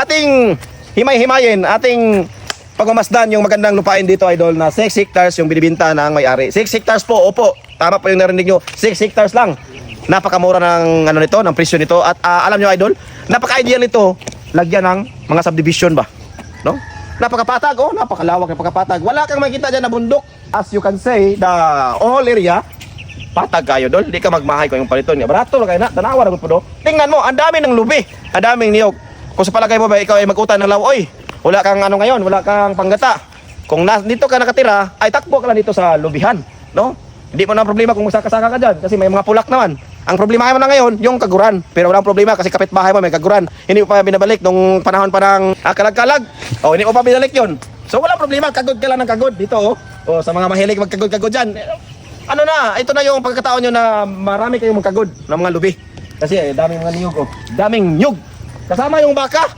Ating himay-himayin, ating pagmamasdan yung magandang lupain dito, idol, na 6 hectares yung binibinta ng may-ari. 6 hectares po, opo. Tama po yung narinig nyo. 6 hectares lang. Napakamura ng ano nito, ng presyo nito. At alam nyo, idol, napaka-ideal nito. Lagyan ng mga subdivision ba? No? Napakapatag, oh, napakalawak, napakapatag. Wala kang makita dyan na bundok. As you can say, the whole area, patag kayo, dol. Hindi ka magmahay ko yung paliton niya. Barato na kayo na, tanawa na po do. Tingnan mo, ang dami ng lubi, ang daming niyog. Kung sa palagay mo ba, ikaw ay mag-utan ng law, oy, wala kang ano ngayon, wala kang panggata. Kung dito ka nakatira, ay takbo ka lang dito sa lubihan, no? Hindi mo na problema kung masaka-saka ka dyan kasi may mga pulak naman. Ang problema mo na ngayon, yung kaguran. Pero walang problema kasi kapitbahay mo may kaguran. Hindi mo pa binabalik nung panahon pa ng kalag-kalag. O, hindi mo pa binalik yun. So walang problema, kagod ka lang ng kagod dito, oh. O, sa mga mahilig magkagod-kagod dyan. Ano na, ito na yung pagkakataon nyo na marami kayong magkagod ng mga lubi. Kasi daming mga niyog, oh. Daming niyog. Kasama yung baka.